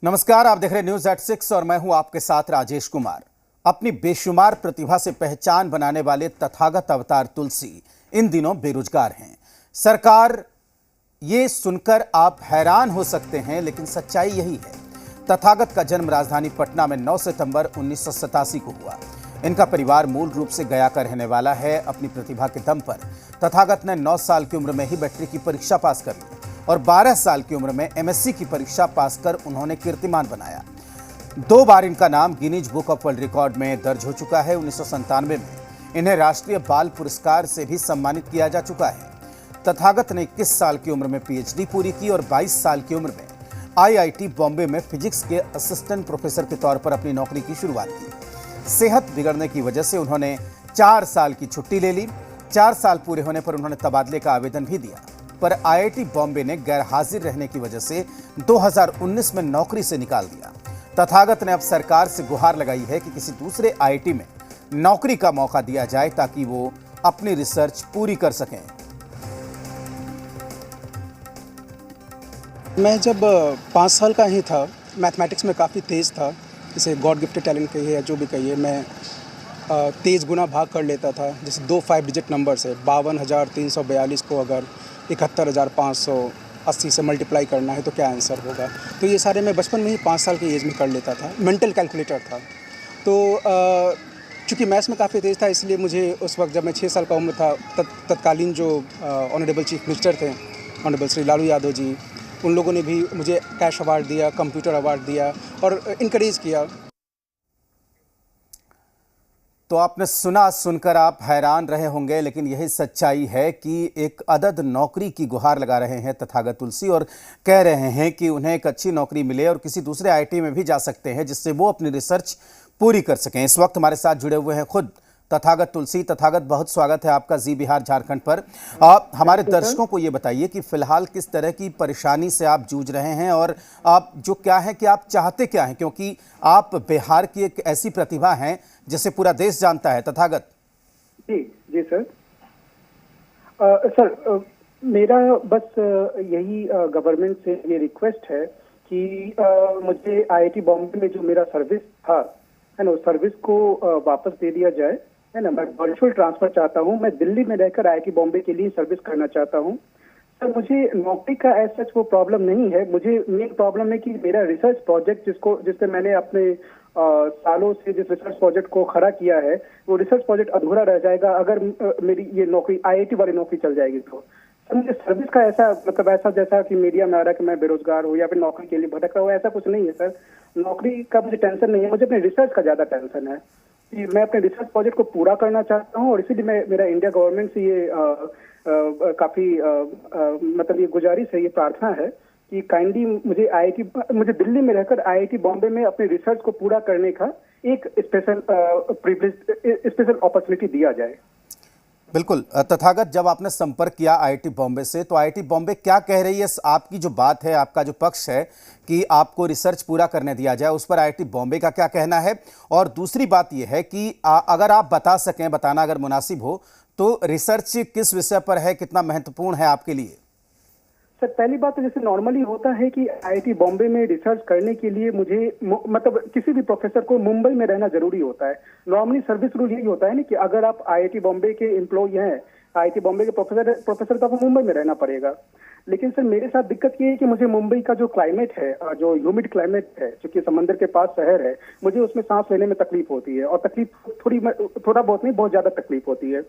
नमस्कार, आप देख रहे न्यूज एट 6 और मैं हूं आपके साथ राजेश कुमार। अपनी बेशुमार प्रतिभा से पहचान बनाने वाले तथागत अवतार तुलसी इन दिनों बेरोजगार हैं। सरकार, ये सुनकर आप हैरान हो सकते हैं, लेकिन सच्चाई यही है। तथागत का जन्म राजधानी पटना में 9 सितंबर 1987 को हुआ। इनका परिवार मूल रूप से गया का रहने वाला है। अपनी प्रतिभा के दम पर तथागत ने 9 साल की उम्र में ही मैट्रिक की परीक्षा पास कर ली और 12 साल की उम्र में एमएससी की परीक्षा पास कर उन्होंने कीर्तिमान बनाया। 2 बार इनका नाम Guinness book of world record में दर्ज हो चुका है। 1997 में इन्हें राष्ट्रीय बाल पुरस्कार से भी सम्मानित किया जा चुका है। तथागत ने 21 साल की उम्र में पीएचडी पूरी की और 22 साल की उम्र में आईआईटी बॉम्बे में फिजिक्स के असिस्टेंट प्रोफेसर के तौर पर अपनी नौकरी की शुरुआत की। सेहत बिगड़ने की वजह से उन्होंने 4 साल की छुट्टी ले ली। 4 साल पूरे होने पर उन्होंने तबादले का आवेदन भी दिया, पर आईआईटी बॉम्बे ने गैरहाजिर रहने की वजह से 2019 में नौकरी से निकाल दिया। तथागत ने अब सरकार से गुहार लगाई है कि किसी दूसरे आईआईटी में नौकरी का मौका दिया जाए ताकि वो अपनी रिसर्च पूरी कर सकें। मैं जब 5 साल का ही था, मैथमेटिक्स में काफ़ी तेज़ था। जैसे गॉड गिफ्टेड टैलेंट कहिए या जो भी कहिए, मैं तेज़ गुना भाग कर लेता था। जैसे 2 5 डिजिट नंबर्स है, 52,342 को अगर 71,580 से मल्टीप्लाई करना है तो क्या आंसर होगा। तो ये सारे मैं बचपन में ही 5 साल की एज में कर लेता था। मेंटल कैलकुलेटर था। तो चूँकि मैथ्स में काफ़ी तेज़ था, इसलिए मुझे उस वक्त जब मैं 6 साल का उम्र था, तत्कालीन जो ऑनरेबल चीफ मिनिस्टर थे, ऑनरेबल श्री लालू यादव जी, उन लोगों ने भी मुझे कैश अवार्ड दिया, कंप्यूटर अवार्ड दिया और इनकरेज किया। तो आपने सुनकर आप हैरान रहे होंगे, लेकिन यही सच्चाई है कि एक अदद नौकरी की गुहार लगा रहे हैं तथागत तुलसी और कह रहे हैं कि उन्हें एक अच्छी नौकरी मिले और किसी दूसरे आईआईटी में भी जा सकते हैं जिससे वो अपनी रिसर्च पूरी कर सकें। इस वक्त हमारे साथ जुड़े हुए हैं खुद तथागत तुलसी। तथागत, बहुत स्वागत है आपका जी बिहार झारखंड पर। आप हमारे दर्शकों को ये बताइए कि फिलहाल किस तरह की परेशानी से आप जूझ रहे हैं और आप जो क्या है कि आप चाहते क्या हैं, क्योंकि आप बिहार की एक ऐसी प्रतिभा हैं जिसे पूरा देश जानता है। तथागत जी जी सर। सर, मेरा बस यही गवर्नमेंट से ये रिक्वेस्ट है कि मुझे आईआईटी बॉम्बे में जो मेरा सर्विस था, है ना, उस सर्विस को वापस दे दिया जाए, है ना। मैं वर्चुअल ट्रांसफर चाहता हूँ। मैं दिल्ली में रहकर आईआईटी बॉम्बे के लिए सर्विस करना चाहता हूँ। सर, मुझे नौकरी का ऐसा वो प्रॉब्लम नहीं है। मुझे मेन प्रॉब्लम है कि मेरा रिसर्च प्रोजेक्ट जिससे मैंने अपने सालों से जिस रिसर्च प्रोजेक्ट को खड़ा किया है, वो रिसर्च प्रोजेक्ट अधूरा रह जाएगा अगर मेरी ये नौकरी आईआईटी वाली नौकरी चल जाएगी तो। सर, मुझे सर्विस का ऐसा ऐसा जैसा कि मीडिया में आ रहा है कि मैं बेरोजगार हूँ या फिर नौकरी के लिए भटक रहा हूँ, ऐसा कुछ नहीं है सर। नौकरी का मुझे टेंशन नहीं है, मुझे अपने रिसर्च का ज्यादा टेंशन है कि मैं अपने रिसर्च प्रोजेक्ट को पूरा करना चाहता हूँ और इसीलिए मेरा इंडिया गवर्नमेंट से ये काफी ये गुजारिश है, ये प्रार्थना है कि काइंडली मुझे दिल्ली में रहकर आईआईटी बॉम्बे में अपने रिसर्च को पूरा करने का एक स्पेशल अपॉर्चुनिटी दिया जाए। बिल्कुल। तथागत, जब आपने संपर्क किया आईआईटी बॉम्बे से, तो आईआईटी बॉम्बे क्या कह रही है? आपकी जो बात है, आपका जो पक्ष है कि आपको रिसर्च पूरा करने दिया जाए, उस पर आईआईटी बॉम्बे का क्या कहना है? और दूसरी बात यह है कि अगर आप बता सकें, बताना अगर मुनासिब हो, तो रिसर्च किस विषय पर है, कितना महत्वपूर्ण है आपके लिए? सर, पहली बात तो जैसे नॉर्मली होता है कि आईआईटी बॉम्बे में रिसर्च करने के लिए मुझे किसी भी प्रोफेसर को मुंबई में रहना जरूरी होता है। नॉर्मली सर्विस रूल यही होता है ना कि अगर आप आईआईटी बॉम्बे के एम्प्लॉय हैं, आईआईटी बॉम्बे के प्रोफेसर तो आपको मुंबई में रहना पड़ेगा। लेकिन सर, मेरे साथ दिक्कत ये है कि मुझे मुंबई का जो क्लाइमेट है, जो ह्यूमिड क्लाइमेट है, चूंकि समंदर के पास शहर है, मुझे उसमें सांस लेने में तकलीफ होती है और तकलीफ थोड़ा बहुत नहीं, बहुत ज्यादा तकलीफ होती है।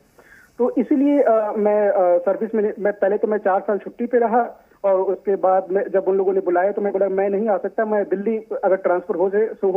तो इसीलिए मैं सर्विस में मैं पहले तो मैं 4 साल छुट्टी पे रहा और उसके बाद में जब उन लोगों ने बुलाया तो मैं बोला मैं नहीं आ सकता, मैं दिल्ली अगर ट्रांसफर हो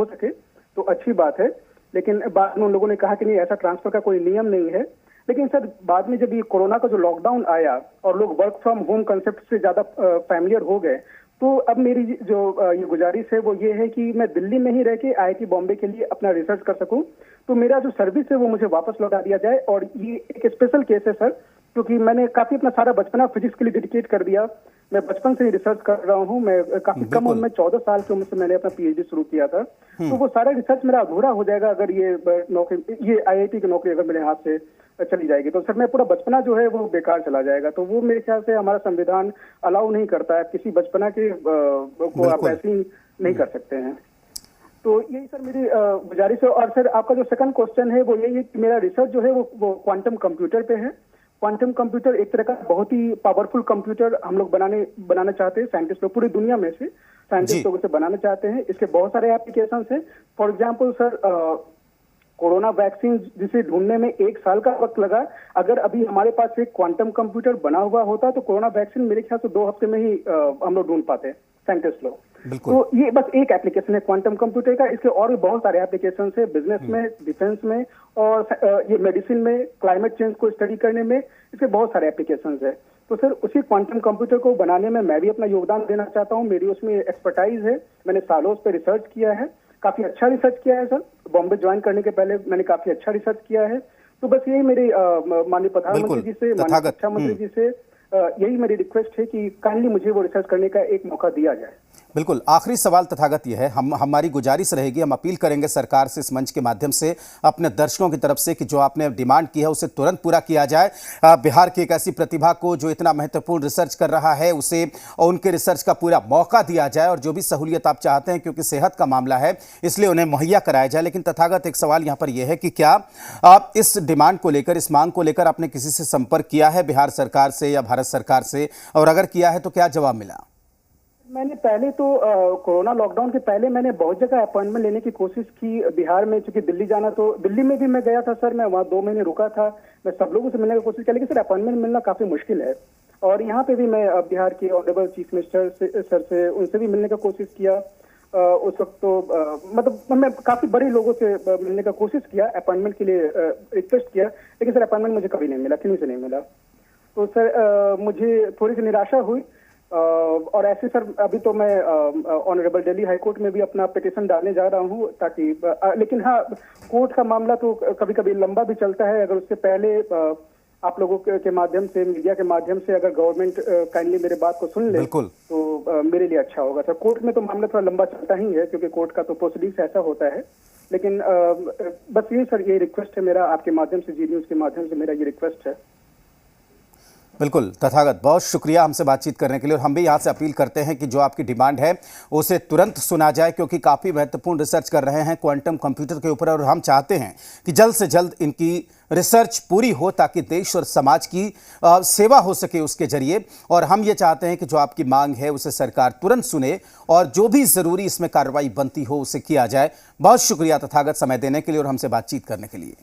सके तो अच्छी बात है। लेकिन बाद में उन लोगों ने कहा कि नहीं, ऐसा ट्रांसफर का कोई नियम नहीं है। लेकिन सर, बाद में जब ये कोरोना का जो लॉकडाउन आया और लोग वर्क फ्रॉम होम कंसेप्ट से ज्यादा फैमिलियर हो गए, तो अब मेरी जो ये गुजारिश है वो ये है कि मैं दिल्ली में ही रह के आईआईटी बॉम्बे के लिए अपना रिसर्च कर सकूं। तो मेरा जो सर्विस है वो मुझे वापस लौटा दिया जाए। और ये एक स्पेशल केस है सर, क्योंकि मैंने काफी अपना सारा बचपना फिजिक्स के लिए डेडिकेट कर दिया। मैं बचपन से ही रिसर्च कर रहा हूँ। मैं काफी कम उम्र में 14 साल की उम्र से मैंने अपना पीएचडी शुरू किया था। तो वो सारा रिसर्च मेरा अधूरा हो जाएगा अगर ये आईआईटी की नौकरी अगर मेरे हाथ से चली जाएगी। तो सर, मैं पूरा बचपना जो है वो बेकार चला जाएगा। तो वो मेरे ख्याल से हमारा संविधान अलाउ नहीं करता है किसी बचपना के को आप ऐसी नहीं कर सकते हैं। तो यही सर मेरी गुजारिश है। और सर आपका जो सेकंड क्वेश्चन है वो यही है कि मेरा रिसर्च जो है वो क्वांटम कंप्यूटर पे है। क्वांटम कंप्यूटर एक तरह का बहुत ही पावरफुल कंप्यूटर हम लोग बनाना चाहते हैं, साइंटिस्ट लोग पूरी दुनिया में से साइंटिस्ट लोग इसे बनाना चाहते हैं। इसके बहुत सारे एप्लीकेशंस हैं। For example sir corona vaccine जिसे ढूंढने में 1 साल का वक्त लगा, अगर अभी हमारे पास एक क्वांटम कंप्यूटर बना हुआ होता तो कोरोना वैक्सीन मेरे ख्याल से 2 हफ्ते में ही हम लोग ढूंढ पाते, साइंटिस्ट लोग। तो ये बस एक एप्लीकेशन है क्वांटम कंप्यूटर का। इसके और भी बहुत सारे एप्लीकेशन है, बिजनेस में, डिफेंस में, और ये मेडिसिन में, क्लाइमेट चेंज को स्टडी करने में, इसके बहुत सारे एप्लीकेशन है। तो सर उसी क्वांटम कंप्यूटर को बनाने में मैं भी अपना योगदान देना चाहता हूँ। मेरी उसमें एक्सपर्टाइज है, मैंने सालों उस पर रिसर्च किया है, काफी अच्छा रिसर्च किया है सर। बॉम्बे ज्वाइन करने के पहले मैंने काफी अच्छा रिसर्च किया है। तो बस यही मेरी माननीय प्रधानमंत्री जी से, माननीय रक्षा मंत्री जी से यही मेरी रिक्वेस्ट है कि काइंडली मुझे वो रिसर्च करने का एक मौका दिया जाए। बिल्कुल, आखिरी सवाल तथागत ये है, हमारी गुजारिश रहेगी, हम अपील करेंगे सरकार से इस मंच के माध्यम से अपने दर्शकों की तरफ से कि जो आपने डिमांड की है उसे तुरंत पूरा किया जाए। बिहार की एक ऐसी प्रतिभा को जो इतना महत्वपूर्ण रिसर्च कर रहा है उसे उनके रिसर्च का पूरा मौका दिया जाए, और जो भी सहूलियत आप चाहते हैं, क्योंकि सेहत का मामला है इसलिए उन्हें मुहैया कराया जाए। लेकिन तथागत एक सवाल यहाँ पर यह है कि क्या आप इस डिमांड को लेकर, इस मांग को लेकर आपने किसी से संपर्क किया है, बिहार सरकार से या भारत सरकार से, और अगर किया है तो क्या जवाब मिला? मैंने पहले तो कोरोना लॉकडाउन के पहले मैंने बहुत जगह अपॉइंटमेंट लेने की कोशिश की बिहार में, क्योंकि दिल्ली जाना, तो दिल्ली में भी मैं गया था सर। मैं वहाँ 2 महीने रुका था, मैं सब लोगों से मिलने की कोशिश की, लेकिन सर अपॉइंटमेंट मिलना काफी मुश्किल है। और यहाँ पे भी मैं बिहार के ऑनरेबल चीफ मिनिस्टर सर से, उनसे भी मिलने का कोशिश किया। उस वक्त तो मतलब मैं काफी बड़े लोगों से मिलने का कोशिश किया, अपॉइंटमेंट के लिए रिक्वेस्ट किया, लेकिन सर अपॉइंटमेंट मुझे कभी नहीं मिला, किसी से नहीं मिला। तो सर मुझे थोड़ी सी निराशा हुई। और ऐसे सर अभी तो मैं ऑनरेबल दिल्ली हाई कोर्ट में भी अपना पिटीशन डालने जा रहा हूँ, ताकि लेकिन हाँ, कोर्ट का मामला तो कभी कभी लंबा भी चलता है। अगर उससे पहले आप लोगों के माध्यम से, मीडिया के माध्यम से अगर गवर्नमेंट काइंडली मेरे बात को सुन ले तो मेरे लिए अच्छा होगा सर। कोर्ट में तो मामला थोड़ा लंबा चलता ही है, क्योंकि कोर्ट का तो प्रोसीडिंग्स ऐसा होता है। लेकिन बस ये सर, ये रिक्वेस्ट है मेरा आपके माध्यम से, जी न्यूज़ के माध्यम से मेरा ये रिक्वेस्ट है। बिल्कुल तथागत, बहुत शुक्रिया हमसे बातचीत करने के लिए। और हम भी यहाँ से अपील करते हैं कि जो आपकी डिमांड है उसे तुरंत सुना जाए, क्योंकि काफ़ी महत्वपूर्ण रिसर्च कर रहे हैं क्वांटम कंप्यूटर के ऊपर, और हम चाहते हैं कि जल्द से जल्द इनकी रिसर्च पूरी हो, ताकि देश और समाज की सेवा हो सके उसके जरिए। और हम ये चाहते हैं कि जो आपकी मांग है उसे सरकार तुरंत सुने, और जो भी ज़रूरी इसमें कार्रवाई बनती हो उसे किया जाए। बहुत शुक्रिया तथागत समय देने के लिए और हमसे बातचीत करने के लिए।